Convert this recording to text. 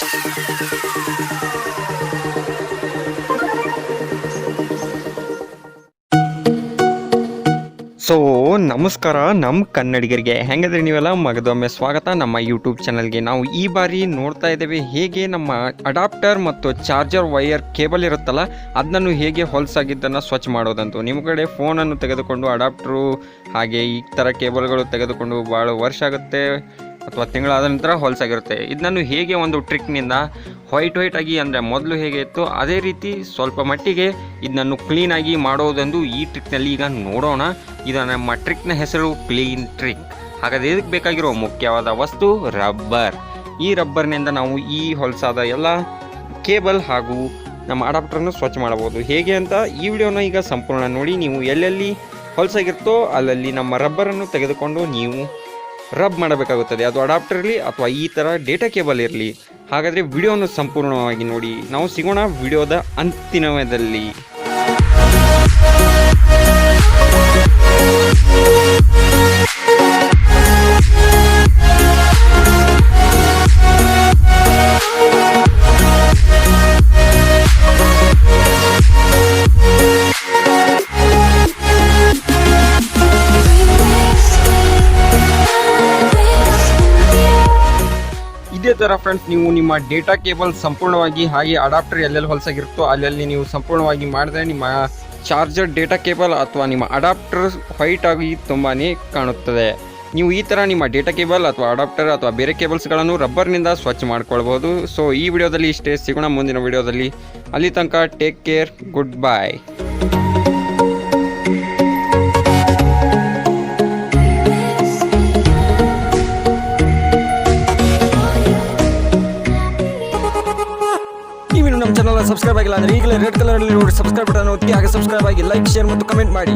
So ನಮಸ್ಕಾರ ನಮ್ಮ ಕನ್ನಡಿಗರಿಗೆ, ಹೆಂಗಂದ್ರೆ ನೀವೆಲ್ಲ ಮಗದೊಮ್ಮೆ ಸ್ವಾಗತ ನಮ್ಮ ಯೂಟ್ಯೂಬ್ ಚಾನಲ್ಗೆ. ನಾವು ಈ ಬಾರಿ ನೋಡ್ತಾ ಇದ್ದೇವೆ ಹೇಗೆ ನಮ್ಮ ಅಡಾಪ್ಟರ್ ಮತ್ತು ಚಾರ್ಜರ್ ವೈರ್ ಕೇಬಲ್ ಇರುತ್ತಲ್ಲ ಅದನ್ನು ಹೇಗೆ ಹೊಲಸಾಗಿದ್ದನ್ನು ಸ್ವಚ್ಛ ಮಾಡೋದಂತು. ನಿಮ್ಮ ಕಡೆ ಫೋನನ್ನು ತೆಗೆದುಕೊಂಡು ಅಡಾಪ್ಟ್ರು ಹಾಗೆ ಈ ಥರ ಕೇಬಲ್ಗಳು ತೆಗೆದುಕೊಂಡು ಭಾಳ ವರ್ಷ ಆಗುತ್ತೆ ಅಥವಾ ತಿಂಗಳಾದ ನಂತರ ಹೊಲಸಾಗಿರುತ್ತೆ. ಇದನ್ನು ಹೇಗೆ ಒಂದು ಟ್ರಿಕ್ನಿಂದ ವೈಟ್ ಆಗಿ ಅಂದರೆ ಮೊದಲು ಹೇಗೆ ಇತ್ತು ಅದೇ ರೀತಿ ಸ್ವಲ್ಪ ಮಟ್ಟಿಗೆ ಇದನ್ನು ಕ್ಲೀನಾಗಿ ಮಾಡೋದೊಂದು ಈ ಟ್ರಿಕ್ನಲ್ಲಿ ಈಗ ನೋಡೋಣ. ಇದು ನಮ್ಮ ಟ್ರಿಕ್ನ ಹೆಸರು ಕ್ಲೀನ್ ಟ್ರಿಕ್. ಹಾಗಾದರೆ ಇದಕ್ಕೆ ಬೇಕಾಗಿರೋ ಮುಖ್ಯವಾದ ವಸ್ತು ರಬ್ಬರ್. ಈ ರಬ್ಬರ್ನಿಂದ ನಾವು ಈ ಹೊಲಸಾದ ಎಲ್ಲ ಕೇಬಲ್ ಹಾಗೂ ನಮ್ಮ ಅಡಾಪ್ಟರ್ನ ಸ್ವಚ್ಛ ಮಾಡಬಹುದು. ಹೇಗೆ ಅಂತ ಈ ವಿಡಿಯೋನ ಈಗ ಸಂಪೂರ್ಣ ನೋಡಿ. ನೀವು ಎಲ್ಲೆಲ್ಲಿ ಹೊಲಸಾಗಿರ್ತೋ ಅಲ್ಲಲ್ಲಿ ನಮ್ಮ ರಬ್ಬರನ್ನು ತೆಗೆದುಕೊಂಡು ನೀವು ರಬ್ ಮಾಡಬೇಕಾಗುತ್ತದೆ. ಅದು ಅಡಾಪ್ಟರ್ ಇರಲಿ ಅಥವಾ ಈ ಥರ ಡೇಟಾ ಕೇಬಲ್ ಇರಲಿ. ಹಾಗಾದರೆ ವಿಡಿಯೋವನ್ನು ಸಂಪೂರ್ಣವಾಗಿ ನೋಡಿ. ನಾವು ಸಿಗೋಣ ವಿಡಿಯೋದ ಅಂತಿಮದಲ್ಲಿ. ಇದೇ ಥರ ಫ್ರೆಂಡ್ಸ್, ನೀವು ನಿಮ್ಮ ಡೇಟಾ ಕೇಬಲ್ ಸಂಪೂರ್ಣವಾಗಿ ಹಾಗೆ ಅಡಾಪ್ಟರ್ ಎಲ್ಲೆಲ್ಲಿ ಹೊಲಸಾಗಿರುತ್ತೋ ಅಲ್ಲಲ್ಲಿ ನೀವು ಸಂಪೂರ್ಣವಾಗಿ ಮಾಡಿದ್ರೆ ನಿಮ್ಮ ಚಾರ್ಜರ್ ಡೇಟಾ ಕೇಬಲ್ ಅಥವಾ ನಿಮ್ಮ ಅಡಾಪ್ಟರ್ ವೈಟ್ ಆಗಿ ತುಂಬಾ ಕಾಣುತ್ತದೆ. ನೀವು ಈ ಥರ ನಿಮ್ಮ ಡೇಟಾ ಕೇಬಲ್ ಅಥವಾ ಅಡಾಪ್ಟರ್ ಅಥವಾ ಬೇರೆ ಕೇಬಲ್ಸ್ಗಳನ್ನು ರಬ್ಬರ್ನಿಂದ ಸ್ವಚ್ಛ ಮಾಡ್ಕೊಳ್ಬೋದು. ಸೊ ಈ ವಿಡಿಯೋದಲ್ಲಿ ಇಷ್ಟೇ, ಸಿಗೋಣ ಮುಂದಿನ ವಿಡಿಯೋದಲ್ಲಿ. ಅಲ್ಲಿ ತನಕ ಟೇಕ್ ಕೇರ್, ಗುಡ್ ಬಾಯ್. ನಮ್ಮ ಚಾನಲ್ ಸಬ್ಸ್ಕ್ರೈಬ್ ಆಗಿಲ್ಲ ಅಂದರೆ ಈಗಲೇ ರೆಡ್ ಕಲರ್ ಅಲ್ಲಿ ನೋಡಿ ಸಬ್ಸ್ಕ್ರೈಬ್ ಬಟನ್ ಒತ್ತಿ, ಹಾಗೆ ಸಬ್ಸ್ಕ್ರೈಬ್ ಆಗಿ ಲೈಕ್, ಶೇರ್ ಮತ್ತು ಕಮೆಂಟ್ ಮಾಡಿ.